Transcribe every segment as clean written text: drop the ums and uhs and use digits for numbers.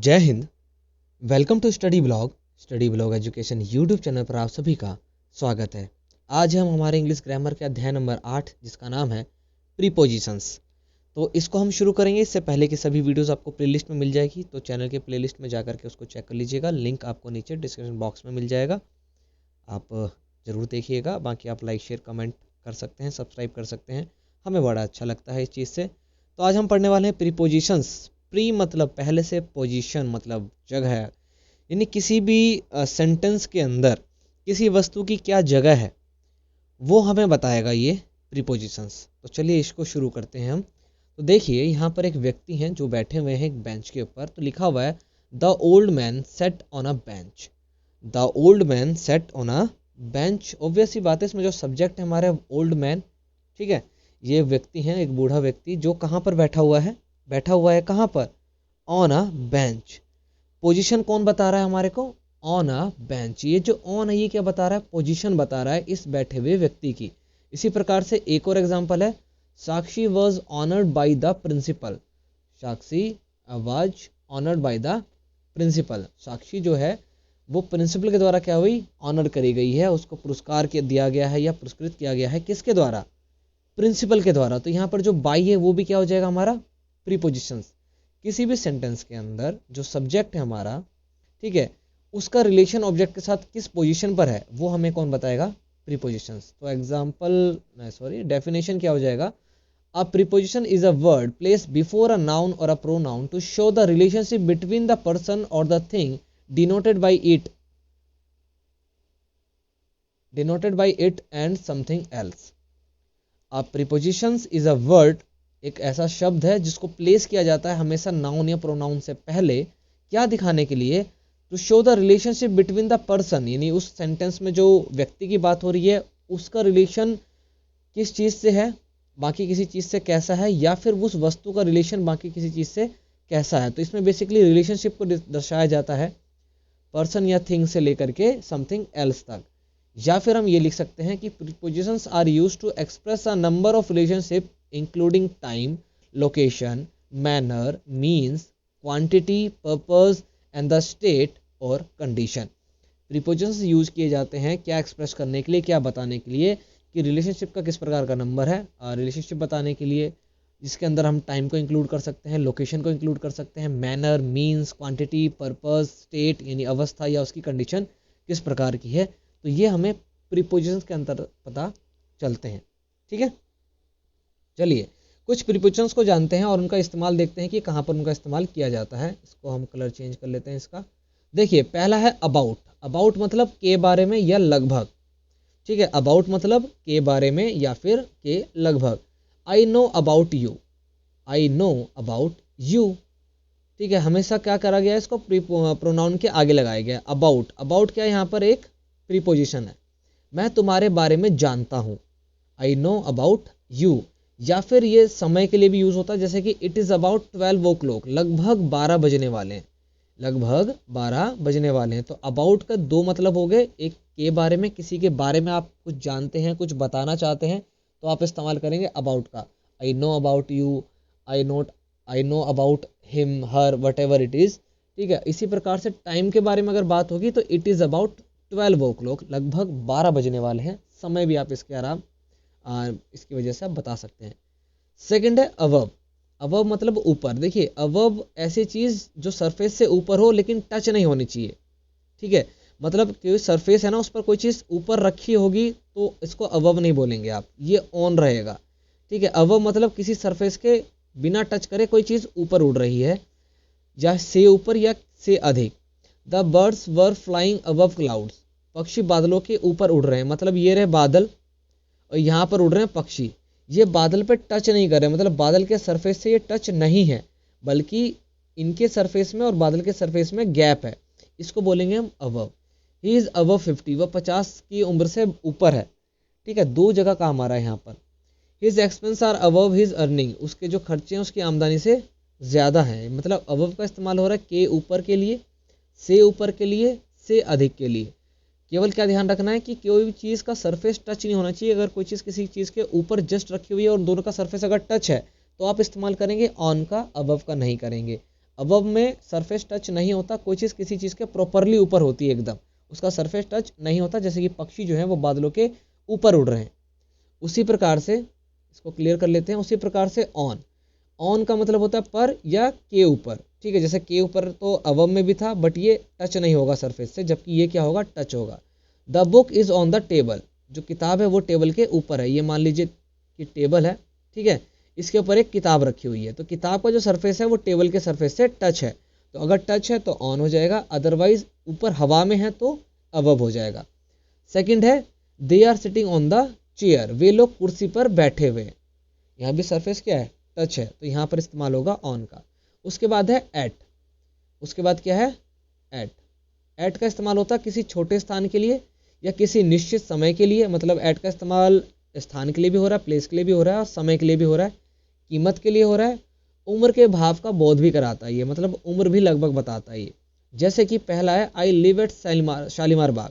जय हिंद। Welcome to study blog education YouTube channel पर आप सभी का स्वागत है। आज हम हमारे इंग्लिश ग्रामर के अध्याय नंबर 8 जिसका नाम है प्रीपोजिशंस, तो इसको हम शुरू करेंगे। इससे पहले की सभी वीडियोस आपको प्लेलिस्ट में मिल जाएगी, तो चैनल के प्लेलिस्ट में जाकर के उसको चेक कर लीजिएगा। लिंक आपको नीचे डिस्क्रिप्शन बॉक्स में मिल जाएगा, आप ज़रूर देखिएगा। बाकी आप लाइक शेयर कमेंट कर सकते हैं, सब्सक्राइब कर सकते हैं, हमें बड़ा अच्छा लगता है इस चीज़ से। तो आज हम पढ़ने वाले हैं प्रीपोजिशंस। प्री मतलब पहले से, पोजीशन मतलब जगह, यानी किसी भी सेंटेंस के अंदर किसी वस्तु की क्या जगह है वो हमें बताएगा ये प्रीपोजिशंस। तो चलिए इसको शुरू करते हैं हम। तो देखिए यहाँ पर एक व्यक्ति हैं जो बैठे हुए हैं एक बेंच के ऊपर, तो लिखा हुआ है the old man set on a bench. The old man set on a bench. Obvious सी बात है, इसमें जो सब्जेक्ट है हमारे ओल्ड मैन, ठीक है। ये व्यक्ति हैं, एक बूढ़ा व्यक्ति जो कहाँ पर बैठा हुआ है कहाँ पर, ऑन अ बेंच। पोजीशन कौन बता रहा है हमारे को, ऑन अ बेंच। ये जो ऑन है ये क्या बता रहा है, पोजीशन बता रहा है इस बैठे हुए व्यक्ति की। इसी प्रकार से एक और एग्जांपल है, Sakshi was honoured by the principal. Sakshi was honoured by the principal. Sakshi जो है वो प्रिंसिपल के द्वारा क्या हुई, ऑनर करी गई है, उसको पुरस्कार दिया गया है या पुरस्कृत किया गया है। किसके द्वारा, प्रिंसिपल के द्वारा। तो यहाँ पर जो बाय है वो भी क्या हो जाएगा हमारा प्रीपोजिशंस। किसी भी सेंटेंस के अंदर जो सब्जेक्ट है हमारा, ठीक है, उसका रिलेशन ऑब्जेक्ट के साथ किस पोजीशन पर है वो हमें कौन बताएगा, प्रीपोजिशंस। तो डेफिनेशन क्या हो जाएगा, a preposition is a word place before a noun और a pronoun to show the relationship between the person और the thing denoted by it and something else. A prepositions is a word, एक ऐसा शब्द है जिसको place किया जाता है हमेशा नाउन या प्रोनाउन से पहले, क्या दिखाने के लिए, to show the relationship between the person, यानी उस सेंटेंस में जो व्यक्ति की बात हो रही है उसका रिलेशन किस चीज़ से है, बाकी किसी चीज़ से कैसा है, या फिर उस वस्तु का रिलेशन बाकी किसी चीज़ से कैसा है। तो इसमें बेसिकली रिलेशनशिप को दर्शाया जाता है पर्सन या थिंग से लेकर के समथिंग एल्स तक। या फिर हम ये लिख सकते हैं कि prepositions are used to express a number of relationship including time, location, manner, means, quantity, purpose and the state और कंडीशन। प्रीपोजिशंस यूज किए जाते हैं क्या एक्सप्रेस करने के लिए, क्या बताने के लिए कि रिलेशनशिप का किस प्रकार का नंबर है, रिलेशनशिप बताने के लिए, जिसके अंदर हम टाइम को इंक्लूड कर सकते हैं, लोकेशन को इंक्लूड कर सकते हैं, manner, means, quantity, purpose, state यानी अवस्था या उसकी कंडीशन किस प्रकार की है। तो ये हमें प्रीपोजिशंस के अंदर पता चलते हैं, ठीक है। चलिए कुछ प्रीपोजिशंस को जानते हैं और उनका इस्तेमाल देखते हैं कि कहाँ पर उनका इस्तेमाल किया जाता है। इसको हम कलर चेंज कर लेते हैं इसका। देखिए पहला है अबाउट। अबाउट मतलब के बारे में या लगभग, ठीक है। अबाउट मतलब के बारे में या फिर के लगभग। I know about you, I know about you, ठीक है। हमेशा क्या करा गया है, इसको प्रोनाउन के आगे लगाया गया। अबाउट, अबाउट क्या है, यहाँ पर एक प्रीपोजिशन है। मैं तुम्हारे बारे में जानता हूँ, आई नो अबाउट यू। या फिर ये समय के लिए भी यूज होता है, जैसे कि इट इज अबाउट 12 o'clock, लगभग 12 बजने वाले हैं, लगभग 12 बजने वाले हैं। तो अबाउट का दो मतलब हो गए, एक के बारे में, किसी के बारे में आप कुछ जानते हैं, कुछ बताना चाहते हैं, तो आप इस्तेमाल करेंगे अबाउट का। I know about you, I know about him, her, what ever it is, ठीक है। इसी प्रकार से टाइम के बारे में अगर बात होगी तो इट इज अबाउट 12 o'clock, लगभग 12 बजने वाले हैं। समय भी आप इसके आराम इसकी वजह से आप बता सकते हैं। सेकंड है अबव। अबव मतलब ऊपर। देखिए अबव ऐसी चीज जो सरफेस से ऊपर हो लेकिन टच नहीं होनी चाहिए, ठीक है। मतलब कोई सरफेस है ना, उस पर कोई चीज ऊपर रखी होगी तो इसको अबव नहीं बोलेंगे आप, ये ऑन रहेगा, ठीक है। अबव मतलब किसी सरफेस के बिना टच करे कोई चीज ऊपर उड़ रही है, या से ऊपर या से अधिक। The birds were flying above clouds, पक्षी बादलों के ऊपर उड़ रहे हैं, मतलब ये रहे बादल और यहाँ पर उड़ रहे हैं पक्षी। ये बादल पे टच नहीं कर रहे, मतलब बादल के सरफेस से ये टच नहीं है, बल्कि इनके सरफेस में और बादल के सरफेस में गैप है, इसको बोलेंगे हम अबव। ही इज अबव 50, वह 50 की उम्र से ऊपर है, ठीक है। दो जगह काम आ रहा है यहाँ पर। His expense are above his earning, उसके जो खर्चे हैं उसकी आमदनी से ज्यादा है। मतलब अबव का इस्तेमाल हो रहा है के ऊपर के लिए, से ऊपर के लिए, से अधिक के लिए। केवल क्या ध्यान रखना है कि कोई भी चीज़ का सरफेस टच नहीं होना चाहिए। अगर कोई चीज़ किसी चीज़ के ऊपर जस्ट रखी हुई है और दोनों का सरफेस अगर टच है तो आप इस्तेमाल करेंगे ऑन का, अबव का नहीं करेंगे। अबव में सरफेस टच नहीं होता, कोई चीज़ किसी चीज़ के प्रॉपरली ऊपर होती है एकदम, उसका सरफेस टच नहीं होता, जैसे कि पक्षी जो है वो बादलों के ऊपर उड़ रहे हैं। उसी प्रकार से इसको क्लियर कर लेते हैं। उसी प्रकार से ऑन, ऑन का मतलब होता है पर या के ऊपर, ठीक है। जैसे के ऊपर तो अबव में भी था, बट ये टच नहीं होगा सरफेस से, जबकि ये क्या होगा, टच होगा। The book is on the table, जो किताब है वो टेबल के ऊपर है। ये मान लीजिए कि टेबल है, ठीक है, इसके ऊपर एक किताब रखी हुई है, तो किताब का जो सरफेस है वो टेबल के सरफेस से टच है, तो अगर टच है तो ऑन हो जाएगा, अदरवाइज ऊपर हवा में है तो अबव हो जाएगा। सेकंड है they are sitting on the chair, वे लोग कुर्सी पर बैठे हुए। यहाँ भी सरफेस क्या है, टच है, तो यहाँ पर इस्तेमाल होगा ऑन का। उसके बाद है एट, उसके बाद क्या है, एट। एट का इस्तेमाल होता है किसी छोटे स्थान के लिए या किसी निश्चित समय के लिए, मतलब एट का इस्तेमाल स्थान के लिए भी हो रहा है, प्लेस के लिए भी हो रहा है और समय के लिए भी हो रहा है, कीमत के लिए हो रहा है, उम्र के भाव का बोध भी कराता है ये, मतलब उम्र भी लगभग बताता है ये। जैसे कि पहला है I live at Shalimar Bagh,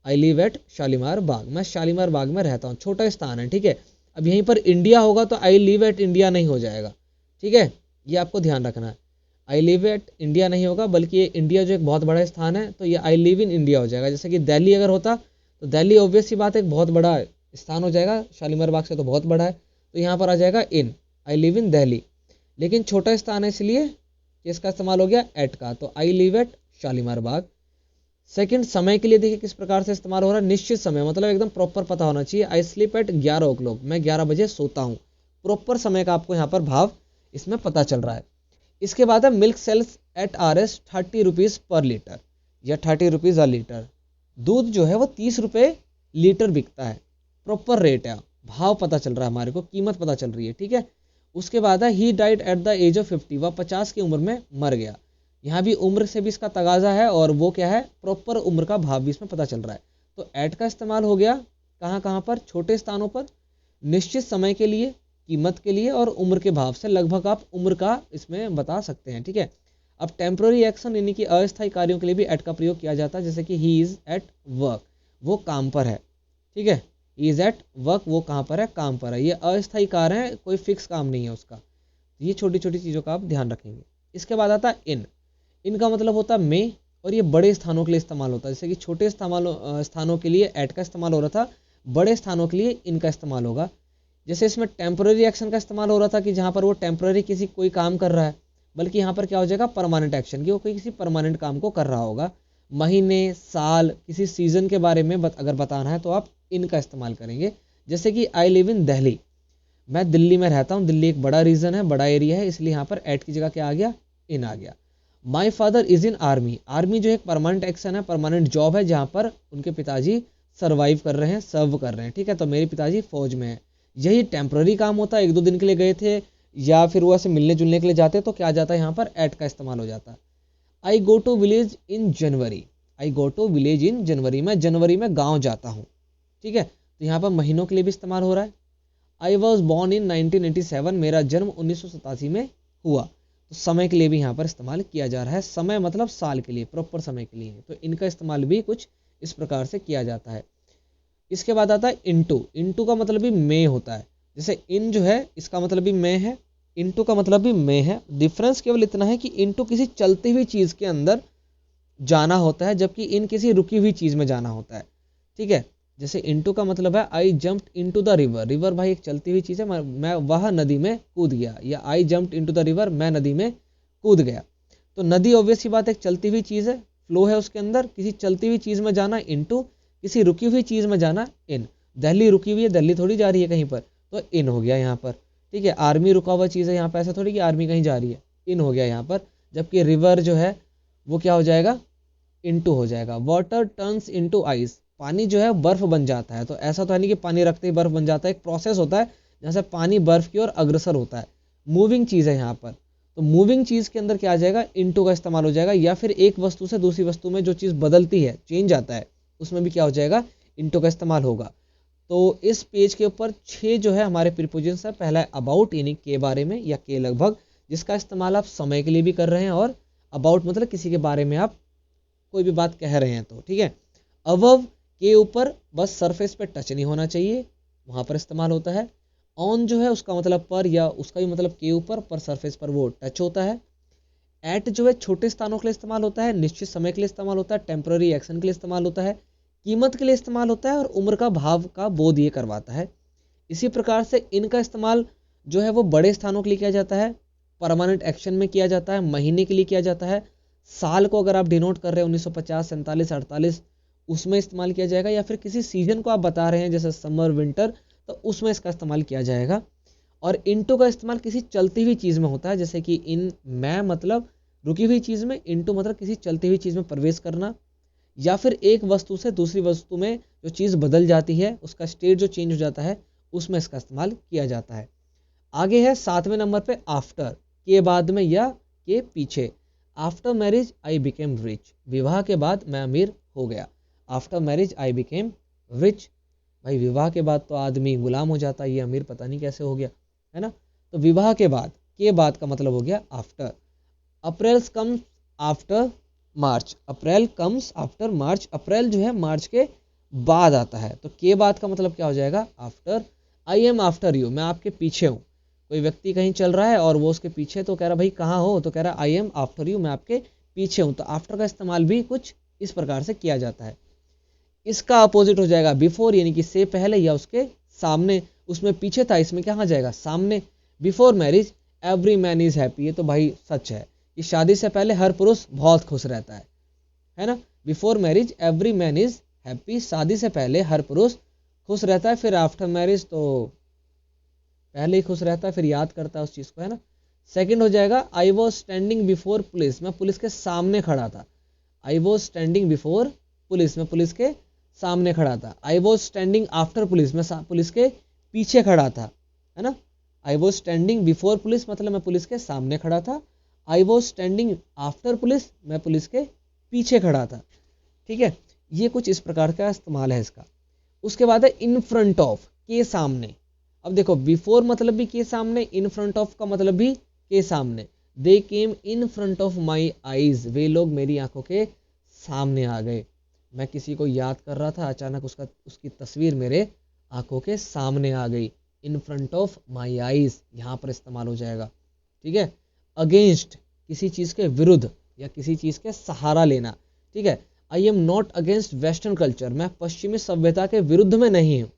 I live at Shalimar Bagh, मैं शालीमार बाग में रहता हूँ, छोटा स्थान है, ठीक है। अब यहीं पर इंडिया होगा तो आई लिव एट इंडिया नहीं हो जाएगा, ठीक है, ये आपको ध्यान रखना है। आई लिव एट इंडिया नहीं होगा, बल्कि ये इंडिया जो एक बहुत बड़ा स्थान है तो ये आई लिव इन इंडिया हो जाएगा। जैसे कि दिल्ली अगर होता तो दिल्ली ऑब्वियस सी बात है एक बहुत बड़ा स्थान हो जाएगा, शालीमार बाग से तो बहुत बड़ा है, तो यहाँ पर आ जाएगा इन, आई लिव इन दिल्ली। लेकिन छोटा स्थान है इसलिए इसका इस्तेमाल हो गया एट का, तो आई live at Shalimar Bagh. Second समय के लिए देखिए किस प्रकार से इस्तेमाल हो रहा है, निश्चित समय, मतलब एकदम प्रॉपर पता होना चाहिए। आई स्लीप एट 11 o'clock, मैं 11 बजे सोता हूँ, प्रॉपर समय का आपको यहाँ पर भाव इसमें पता चल रहा है। इसके बाद है milk sells at RS 30 rupees per litre या 30 रुपीज़ अ लीटर, दूध जो है वो 30 रुपये लीटर बिकता है, प्रॉपर रेट है, भाव पता चल रहा है हमारे को, कीमत पता चल रही है, ठीक है। उसके बाद है he died at the age of 50, वह 50 की उम्र में मर गया। यहाँ भी उम्र से भी इसका तगाजा है और वो क्या है, प्रॉपर उम्र का भाव भी इसमें पता चल रहा है। तो एट का इस्तेमाल हो गया कहाँ कहाँ पर, छोटे स्थानों पर, निश्चित समय के लिए, कीमत के लिए और उम्र के भाव से लगभग आप उम्र का इसमें बता सकते हैं, ठीक है। अब टेम्पररी एक्शन यानी कि अस्थायी कार्यों के लिए भी एट का प्रयोग किया जाता है, जैसे कि ही इज एट वर्क, वो काम पर है, ठीक है, ही इज एट वर्क, वो कहाँ पर है, काम पर है। ये अस्थायी कार्य है, कोई फिक्स काम नहीं है उसका। ये छोटी छोटी चीज़ों का आप ध्यान रखेंगे। इसके बाद आता है इन, इनका मतलब होता है में, और ये बड़े स्थानों के लिए इस्तेमाल होता है, जैसे कि छोटे स्थानों के लिए एट का इस्तेमाल हो रहा था, बड़े स्थानों के लिए इनका इस्तेमाल होगा। जैसे इसमें टेम्पररी एक्शन का इस्तेमाल हो रहा था कि जहाँ पर वो टेम्पररी किसी कोई काम कर रहा है, बल्कि यहाँ पर क्या हो जाएगा, परमानेंट एक्शन, कि वो कोई किसी परमानेंट काम को कर रहा होगा। महीने, साल, किसी सीजन के बारे में अगर बताना है तो आप इनका इस्तेमाल करेंगे। जैसे कि आई लिव इन दिल्ली, मैं दिल्ली में रहता हूँ, दिल्ली एक बड़ा रीजन है, बड़ा एरिया है, इसलिए यहाँ पर एट की जगह क्या आ गया, इन आ गया। My father is in army, army जो एक परमानेंट एक्शन है, परमानेंट जॉब है, जहाँ पर उनके पिताजी सर्वाइव कर रहे हैं, सर्व कर रहे हैं, ठीक है, तो मेरे पिताजी फौज में है। यही टेम्पररी काम होता है, 1-2 दिन के लिए गए थे या फिर वो ऐसे मिलने जुलने के लिए जाते तो क्या जाता है, यहाँ पर एट का इस्तेमाल हो जाता है। I go to village in January, I go to village in January, मैं जनवरी में गाँव जाता हूँ, ठीक है, तो यहाँ पर महीनों के लिए भी इस्तेमाल हो रहा है। आई वॉज बॉर्न इन 1987, मेरा जन्म 1987 में हुआ, तो समय के लिए भी यहाँ पर इस्तेमाल किया जा रहा है। समय मतलब साल के लिए, प्रॉपर समय के लिए, तो इनका इस्तेमाल भी कुछ इस प्रकार से किया जाता है। इसके बाद आता है इनटू, इनटू का मतलब भी में होता है, जैसे इन जो है इसका मतलब भी में है, इनटू का मतलब भी में है। डिफरेंस केवल इतना है कि इनटू किसी चलती हुई चीज के अंदर जाना होता है, जबकि इन किसी रुकी हुई चीज में जाना होता है, ठीक है। जैसे इनटू का मतलब है I jumped into the river, river भाई एक चलती हुई चीज है, मैं वह नदी में कूद गया, या आई जंप्ड इनटू द रिवर, मैं नदी में कूद गया। तो नदी ऑब्वियस सी बात एक चलती हुई चीज है, फ्लो है उसके अंदर, किसी चलती हुई चीज में जाना इनटू, किसी रुकी हुई चीज में जाना इन। दिल्ली रुकी हुई है, दिल्ली थोड़ी जा रही है कहीं पर, तो इन हो गया यहाँ पर, ठीक है। आर्मी रुका हुआ चीज है यहाँ पर, ऐसा थोड़ी कि आर्मी कहीं जा रही है, इन हो गया यहाँ पर। जबकि रिवर जो है वो क्या हो जाएगा, इनटू हो जाएगा। वाटर टर्न्स इनटू आइस, पानी जो है बर्फ बन जाता है, तो ऐसा तो है नहीं कि पानी रखते ही बर्फ बन जाता है, एक प्रोसेस होता है जहाँ से पानी बर्फ की ओर अग्रसर होता है, मूविंग चीज है यहाँ पर। तो मूविंग चीज के अंदर क्या आ जाएगा, इनटू का इस्तेमाल हो जाएगा, या फिर एक वस्तु से दूसरी वस्तु में जो चीज बदलती है, चेंज आता है, उसमें भी क्या हो जाएगा, इनटू का इस्तेमाल होगा। तो इस पेज के ऊपर 6 जो है हमारे प्रीपोजिशंस है। पहला है अबाउट यानी के बारे में या के लगभग, जिसका इस्तेमाल आप समय के लिए भी कर रहे हैं, और अबाउट मतलब किसी के बारे में आप कोई भी बात कह रहे हैं तो, ठीक है। अबव के ऊपर बस सरफेस पे टच नहीं होना चाहिए, वहां पर इस्तेमाल होता है। ऑन जो है उसका मतलब पर, या उसका भी मतलब के ऊपर, पर सरफेस पर वो टच होता है। एट जो है छोटे स्थानों के लिए इस्तेमाल होता है, निश्चित समय के लिए इस्तेमाल होता है, टेम्पररी एक्शन के लिए इस्तेमाल होता है, कीमत के लिए इस्तेमाल होता है और उम्र का भाव का बोध ये करवाता है। इसी प्रकार से इनका इस्तेमाल जो है वो बड़े स्थानों के लिए किया जाता है, परमानेंट एक्शन में किया जाता है, महीने के लिए किया जाता है, साल को अगर आप डिनोट कर रहे हैं 1950, 47, 48 उसमें इस्तेमाल किया जाएगा, या फिर किसी सीजन को आप बता रहे हैं जैसे समर विंटर तो उसमें इसका इस्तेमाल किया जाएगा। और इनटू का इस्तेमाल किसी चलती हुई चीज़ में होता है, जैसे कि इन मैं मतलब रुकी हुई चीज़ में, इनटू मतलब किसी चलती हुई चीज़ में प्रवेश करना, या फिर एक वस्तु से दूसरी वस्तु में जो चीज़ बदल जाती है उसका स्टेट जो चेंज हो जाता है उसमें इसका इस्तेमाल किया जाता है। आगे है 7वें नंबर पे आफ्टर, के बाद में या के पीछे। After marriage I became rich, विवाह के बाद मैं अमीर हो गया। After marriage I became rich, भाई विवाह के बाद तो आदमी गुलाम हो जाता है, ये अमीर पता नहीं कैसे हो गया, है ना। तो विवाह के बाद, के बाद का मतलब हो गया आफ्टर। अप्रैल कम्स आफ्टर मार्च, अप्रैल कम्स आफ्टर मार्च, अप्रैल जो है मार्च के बाद आता है, तो के बाद का मतलब क्या हो जाएगा after. I am after you, मैं आपके पीछे हूँ। कोई व्यक्ति कहीं चल रहा है और वो उसके पीछे, तो कह रहा भाई कहाँ हो, तो कह रहा आई एम आफ्टर यू, मैं आपके पीछे हूँ। तो आफ्टर का इस्तेमाल भी कुछ इस प्रकार से किया जाता है। इसका अपोजिट हो जाएगा बिफोर, यानी कि से पहले या उसके सामने, उसमें पीछे था इसमें क्या आ जाएगा सामने। Before marriage every man is happy, ये तो भाई सच है कि शादी से पहले हर पुरुष बहुत खुश रहता है ना। Before marriage every man is happy, शादी से पहले हर पुरुष खुश रहता है। फिर आफ्टर मैरिज तो पहले ही खुश रहता है, फिर याद करता है उस चीज़ को, है ना। सेकंड हो जाएगा I was standing before police, मैं पुलिस के सामने खड़ा था। I was standing before police, मैं पुलिस के सामने खड़ा था। I was standing after police, मैं पुलिस के पीछे खड़ा था, है ना। I was standing before police मतलब मैं पुलिस के सामने खड़ा था। I was standing after police, मैं पुलिस के पीछे खड़ा था। ठीक है, ये कुछ इस प्रकार का इस्तेमाल है इसका। उसके बाद है इन फ्रंट ऑफ, के सामने। अब देखो बिफोर मतलब भी के सामने, इन फ्रंट ऑफ का मतलब भी के सामने। They came in front of my eyes, वे लोग मेरी आंखों के सामने आ गए। मैं किसी को याद कर रहा था, अचानक उसकी तस्वीर मेरे आंखों के सामने आ गई। इन फ्रंट ऑफ माई आईज यहाँ पर इस्तेमाल हो जाएगा। ठीक है, अगेंस्ट किसी चीज के विरुद्ध या किसी चीज के सहारा लेना। ठीक है, I am not against western culture, मैं पश्चिमी सभ्यता के विरुद्ध में नहीं हूँ।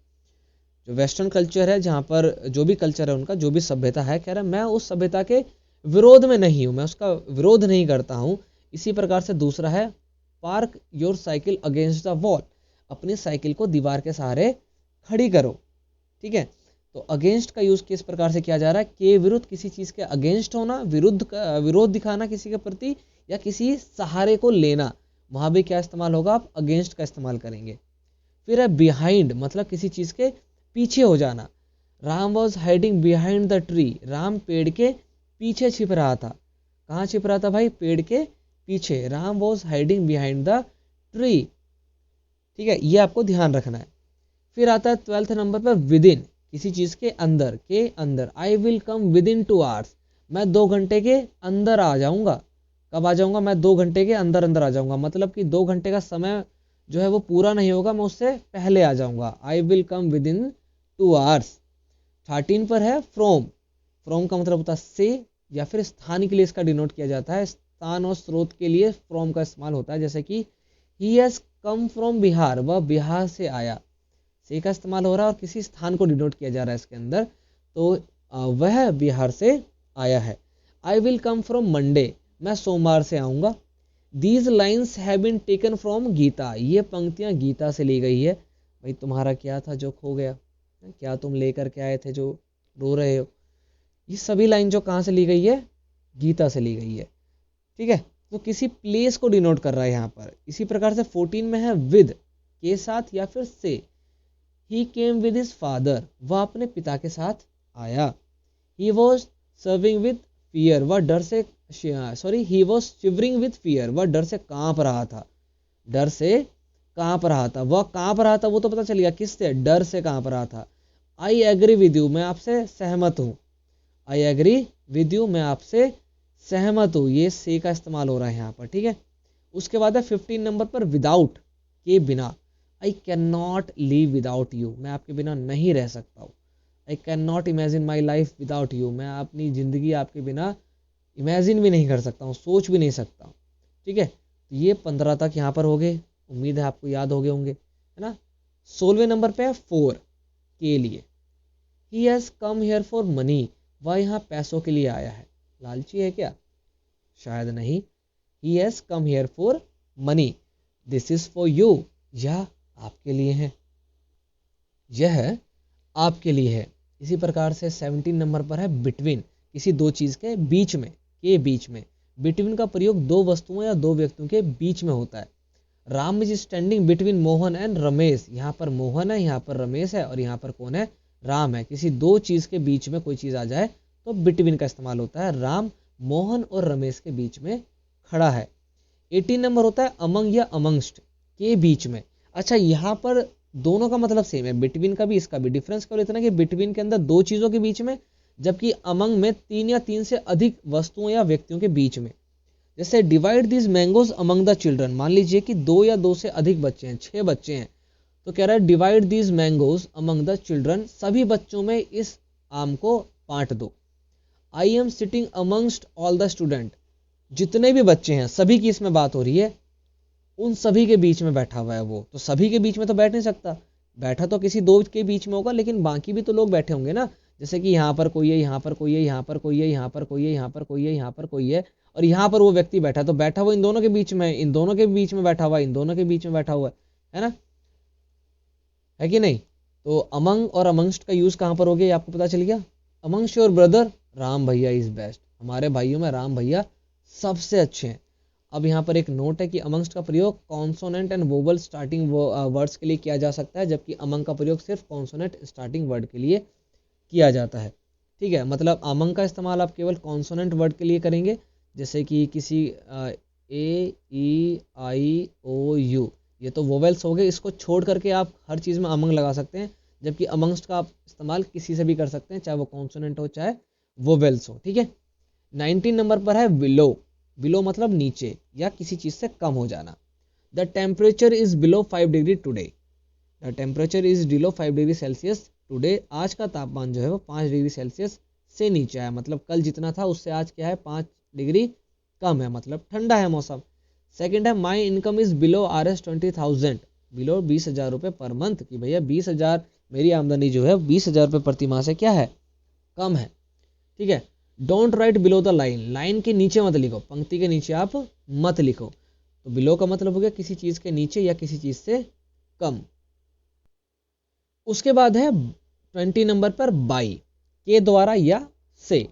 जो वेस्टर्न कल्चर है, जहाँ पर जो भी कल्चर है उनका, जो भी सभ्यता है, कह रहा है मैं उस सभ्यता के विरोध में नहीं हूँ, मैं उसका विरोध नहीं करता हूँ। इसी प्रकार से दूसरा है park your cycle against the wall, अपनी साइकिल को दीवार के सहारे खड़ी करो। ठीक है, तो अगेंस्ट का यूज किस प्रकार से किया जा रहा है, के विरुद्ध, किसी चीज के अगेंस्ट होना, विरोध दिखाना किसी के प्रति, या किसी सहारे को लेना, वहां भी क्या इस्तेमाल होगा, आप अगेंस्ट का इस्तेमाल करेंगे। फिर है बिहाइंड, मतलब किसी चीज के पीछे हो जाना। Ram was hiding behind the tree, Ram पेड़ के पीछे छिप रहा था। कहाँ छिप रहा था भाई, पेड़ के पीछे। Ram was hiding behind the tree. ठीक है, ये आपको ध्यान रखना है। फिर आता है 12th नंबर पर विद इन, किसी चीज के अंदर, के अंदर। आई will come with in 2 hours, मैं 2 घंटे के अंदर आ जाऊंगा। कब आ जाऊंगा, मैं 2 घंटे के अंदर अंदर आ जाऊंगा, मतलब कि 2 घंटे का समय जो है वो पूरा नहीं होगा, मैं उससे पहले आ जाऊंगा। आई will come with in 2 hours. 13 पर है फ्रॉम, फ्रॉम का मतलब होता है से, या फिर स्थान के लिए इसका डिनोट किया जाता है। स्थान और स्रोत के लिए फ्रॉम का इस्तेमाल होता है, जैसे कि he has come from Bihar, वह बिहार से आया। से का इस्तेमाल हो रहा है और किसी स्थान को डिनोट किया जा रहा है इसके अंदर, तो वह बिहार से आया है। I will come from Monday, मैं सोमवार से आऊंगा। These lines have been taken from Gita, ये पंक्तियां गीता से ली गई है। भाई तुम्हारा क्या था जो खो गया, क्या तुम लेकर के आए थे जो रो रहे हो, ये सभी लाइन जो कहाँ से ली गई है, गीता से ली गई है। ठीक है, तो किसी प्लेस को डिनोट कर रहा है यहाँ पर। इसी प्रकार से 14 में है विद, के साथ या फिर से। ही केम विद हिज फादर, वह अपने पिता के साथ आया। He was serving with fear, वह डर से he was shivering with fear, वह डर से कांप रहा था। डर से कांप रहा था, वह कांप रहा था, वो तो पता चल गया किससे, डर से कांप रहा था। आई एग्री विद यू, मैं आपसे सहमत हूँ। आई एग्री विद यू, मैं आपसे सहमत हूँ। ये से का इस्तेमाल हो रहा है यहाँ पर। ठीक है, उसके बाद है 15 नंबर पर विदाउट, के बिना। I can not live without you, मैं आपके बिना नहीं रह सकता हूँ। I can not imagine my life without you, मैं अपनी जिंदगी आपके बिना इमेजिन भी नहीं कर सकता हूँ, सोच भी नहीं सकता। ठीक है, तो ये 15 तक यहाँ पर हो गए, उम्मीद है आपको याद हो गए होंगे, है ना। 16वें नंबर पे है 4 के लिए, he has come here for money, वह यहाँ पैसों के लिए आया है। लालची है क्या? शायद नहीं। He has come here for money, this is for you, यह आपके लिए है, यह आपके लिए है। इसी प्रकार से 17 नंबर पर है बिटवीन, किसी दो चीज के बीच में, के बीच में। बिटवीन का प्रयोग दो वस्तुओं या दो व्यक्तियों के बीच में होता है। Ram is standing between Mohan and Ramesh, यहाँ पर मोहन है, यहाँ पर रमेश है, और यहाँ पर कौन है? राम है। किसी दो चीज के बीच में कोई चीज आ जाए तो बिटवीन का इस्तेमाल होता है। राम मोहन और रमेश के बीच में खड़ा है। 18 नंबर होता है अमंग या अमंगस्ट, के बीच में। अच्छा, यहाँ पर दोनों का मतलब सेम है, बिटवीन का भी इसका भी। डिफरेंस केवल इतना कि बिटवीन के अंदर दो चीजों के बीच में, जबकि अमंग में तीन या तीन से अधिक वस्तुओं या व्यक्तियों के बीच में। जैसे divide these mangoes among the children, मान लीजिए कि दो या दो से अधिक बच्चे हैं, 6 बच्चे हैं, तो कह रहा है divide these mangoes among the children, सभी बच्चों में इस आम को बांट दो। I am sitting amongst all the student, जितने भी बच्चे हैं सभी की इसमें बात हो रही है, उन सभी के बीच में बैठा हुआ है वो। तो सभी के बीच में तो बैठ नहीं सकता, बैठा तो किसी दो के बीच में होगा, लेकिन बाकी भी तो लोग बैठे होंगे ना। जैसे कि यहाँ पर कोई है, यहाँ पर कोई है, यहाँ पर कोई है, यहाँ पर कोई है, यहाँ पर कोई है, यहाँ पर कोई है, और यहाँ पर वो व्यक्ति बैठा, तो बैठा हुआ इन दोनों के बीच में, इन दोनों के बीच में बैठा हुआ, इन दोनों के बीच में बैठा हुआ है ना, है कि नहीं। तो अमंग और अमंगस्ट का यूज कहां पर हो गया, आपको पता चल गया। अमंगस्ट योर ब्रदर, राम भैया इज बेस्ट, हमारे भाइयों में राम भैया सबसे अच्छे हैं। अब यहाँ पर एक नोट है कि अमंगस्ट का प्रयोग consonant and vowel starting words के लिए किया जा सकता है, जबकि अमंग का प्रयोग सिर्फ कॉन्सोनेंट स्टार्टिंग वर्ड के लिए किया जाता है। ठीक है, मतलब अमंग का इस्तेमाल आप केवल कॉन्सोनेंट वर्ड के लिए करेंगे, जैसे कि किसी ए ई आई ओ यू, ये तो वोवेल्स हो गए, इसको छोड़ करके आप हर चीज़ में अमंग लगा सकते हैं, जबकि अमंगस्ट का आप इस्तेमाल किसी से भी कर सकते हैं, चाहे वो कॉन्सोनेंट हो चाहे वोवेल्स हो। ठीक है, 19 नंबर पर है बिलो, बिलो मतलब नीचे या किसी चीज़ से कम हो जाना। The temperature is below 5 degree today, the temperature is below 5 degree Celsius today, आज का तापमान जो है वो 5 डिग्री सेल्सियस से नीचे है, मतलब कल जितना था उससे आज क्या है 5 डिग्री कम है, मतलब ठंडा है मौसम। सेकंड है my income is below RS 20,000, below 20,000 रुपये पर मंथ, कि भैया 20,000 मेरी आमदनी जो है 20,000 रुपये प्रति माह से क्या है, कम है। ठीक है, don't write below the line, line के नीचे मत लिखो, पंक्ति के नीचे आप मत लिखो। तो बिलो का मतलब हो गया किसी चीज के नीचे या किसी चीज से कम। उसके बाद है 20 नंबर पर बाई, के द्वारा या से।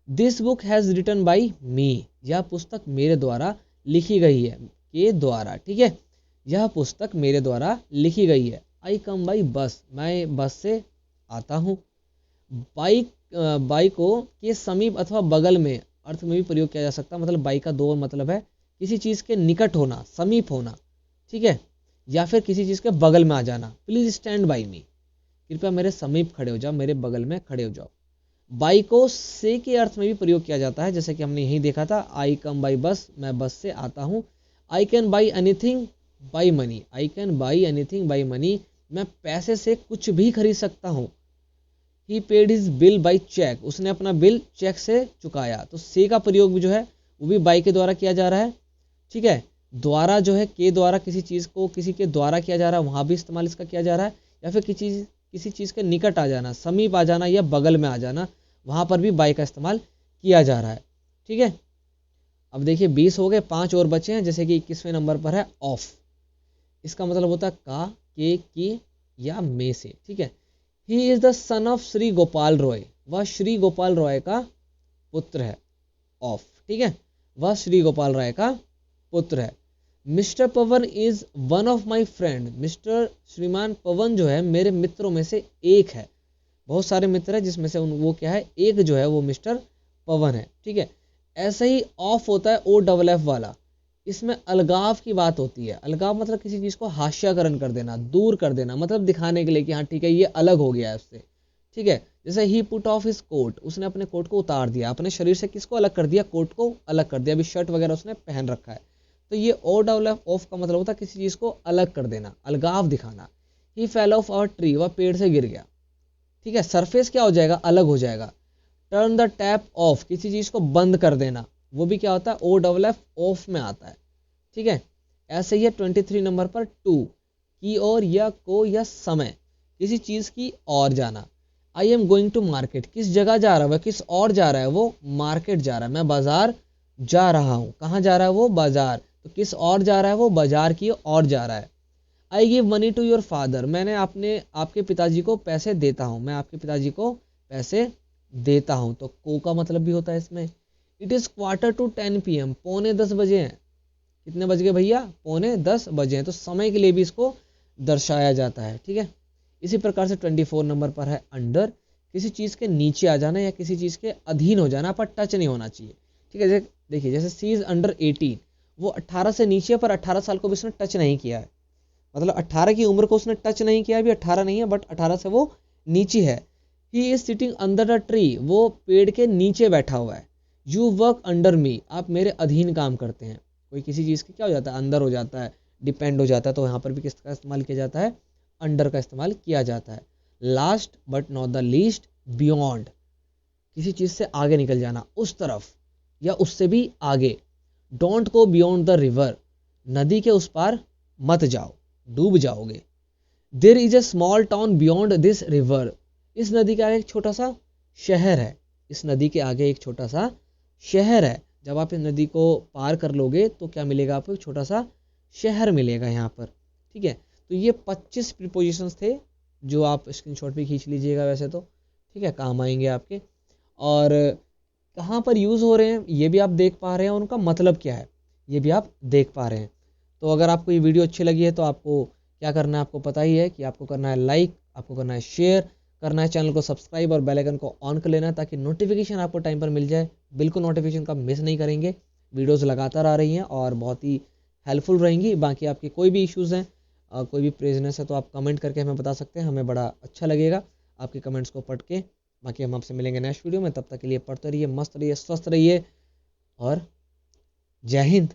This book has written by me, यह पुस्तक मेरे द्वारा लिखी गई है, के द्वारा। ठीक है, यह पुस्तक मेरे द्वारा लिखी गई है। आई कम बाई बस, मैं बस से आता हूँ। बाइक, बाई को के समीप अथवा बगल में अर्थ में भी प्रयोग किया जा सकता है, मतलब बाई का दो मतलब है, किसी चीज के निकट होना, समीप होना, ठीक है, या फिर किसी चीज के बगल में आ जाना। प्लीज स्टैंड बाई मी, कृपया मेरे समीप खड़े हो जाओ, मेरे बगल में खड़े हो जाओ। बाई को से के अर्थ में भी प्रयोग किया जाता है, जैसे कि हमने यही देखा था, आई कम बाई बस, मैं बस से आता हूँ। I can buy anything by money, I can buy anything by money, मैं पैसे से कुछ भी खरीद सकता हूँ। He paid his bill by cheque, उसने अपना बिल चेक से चुकाया। तो से का प्रयोग भी जो है वो भी बाई के द्वारा किया जा रहा है। ठीक है, द्वारा जो है के द्वारा किसी चीज को किसी के द्वारा किया जा रहा है, वहां भी इस्तेमाल इसका किया जा रहा है, या फिर किसी चीज के निकट आ जाना, समीप आ जाना या बगल में आ जाना, वहां पर भी बाई का इस्तेमाल किया जा रहा है। ठीक है, अब देखिए 20 हो गए, 5 और बचे हैं। जैसे कि 21वें नंबर पर है ऑफ, इसका मतलब होता है का, के, की या में से। ठीक है, he is the son of Shri Gopal Roy, वह श्री गोपाल रॉय का पुत्र है। ऑफ, ठीक है, वह श्री गोपाल राय का पुत्र है। Mister Pawan is one of my friend, mister श्रीमान पवन जो है मेरे मित्रों में से एक है। बहुत सारे मित्र हैं जिसमें से वो क्या है, एक जो है वो मिस्टर पवन है। ठीक है, ऐसे ही ऑफ होता है OFF वाला, इसमें अलगाव की बात होती है। अलगाव मतलब किसी चीज को हास्याकरण कर देना, दूर कर देना, मतलब दिखाने के लिए कि हाँ ठीक है ये अलग हो गया है उससे। ठीक है, जैसे ही पुट ऑफ हिज कोट, उसने अपने कोट को उतार दिया, अपने शरीर से किसको अलग कर दिया, कोट को अलग कर दिया, अभी शर्ट वगैरह उसने पहन रखा है। तो ये OFF का मतलब होता है किसी चीज को अलग कर देना, अलगाव दिखाना। ही फेल ऑफ अ ट्री, वह पेड़ से गिर गया। ठीक है, सरफेस क्या हो जाएगा, अलग हो जाएगा। टर्न द टैप ऑफ, किसी चीज को बंद कर देना, वो भी क्या होता है, ओ डबल एफ ऑफ में आता है। ठीक है, ऐसे ही है 23 नंबर पर टू, की और या को या समय, किसी चीज की और जाना। I am going to market, किस जगह जा रहा है, किस और जा रहा है, वो मार्केट जा रहा है। मैं बाजार जा रहा हूं, कहाँ जा रहा है वो, बाजार। तो किस और जा रहा है वो, बाजार की और जा रहा है। I give money to your father, मैंने आपके पिताजी को पैसे देता हूं, मैं आपके पिताजी को पैसे देता हूं। तो को का मतलब भी होता है इसमें। It is quarter to 10 PM, पौने 10 बजे हैं। कितने बज गए भैया, पौने 10 बजे हैं। तो समय के लिए भी इसको दर्शाया जाता है। ठीक है, इसी प्रकार से 24 नंबर पर है अंडर, किसी चीज के नीचे आ जाना या किसी चीज के अधीन हो जाना, पर टच नहीं होना चाहिए। ठीक है, देखिए जैसे सी इज अंडर 18, वो 18 से नीचे, पर 18 साल को भी उसने टच नहीं किया है, मतलब 18 की उम्र को उसने टच नहीं किया, अभी 18 नहीं है बट 18 से वो नीचे है। He is sitting under the tree, वो पेड़ के नीचे बैठा हुआ है। यू वर्क अंडर मी, आप मेरे अधीन काम करते हैं। कोई किसी चीज के क्या हो जाता है, अंदर हो जाता है, डिपेंड हो जाता है, तो यहाँ पर भी किसका इस्तेमाल किया जाता है, अंडर का इस्तेमाल किया जाता है। Last but not the least, beyond, किसी चीज से आगे निकल जाना, उस तरफ या उससे भी आगे। Don't go beyond the river, नदी के उस पार मत जाओ, डूब जाओगे। There is a small town beyond this river, इस नदी के आगे एक छोटा सा शहर है, इस नदी के आगे एक छोटा सा शहर है। जब आप इस नदी को पार कर लोगे तो क्या मिलेगा आपको, एक छोटा सा शहर मिलेगा यहाँ पर। ठीक है, तो ये 25 प्रीपोजिशंस थे जो आप स्क्रीनशॉट भी खींच लीजिएगा वैसे तो। ठीक है, काम आएंगे आपके। और कहाँ पर यूज़ हो रहे हैं ये भी आप देख पा रहे हैं, उनका मतलब क्या है ये भी आप देख पा रहे हैं। तो अगर आपको ये वीडियो अच्छी लगी है तो आपको क्या करना है, आपको पता ही है कि आपको करना है लाइक, आपको करना है शेयर, करना है चैनल को सब्सक्राइब और बेल आइकन को ऑन कर लेना है ताकि नोटिफिकेशन आपको टाइम पर मिल जाए। बिल्कुल नोटिफिकेशन का मिस नहीं करेंगे, वीडियोज़ लगातार आ रही हैं और बहुत ही हेल्पफुल रहेंगी। बाकी आपके कोई भी इश्यूज़ हैं, कोई भी प्रेजनेस है तो आप कमेंट करके हमें बता सकते हैं, हमें बड़ा अच्छा लगेगा आपके कमेंट्स को पढ़ के। बाकी हम आपसे मिलेंगे नेक्स्ट वीडियो में, तब तक के लिए पढ़ते रहिए, मस्त रहिए, स्वस्थ रहिए और जय हिंद।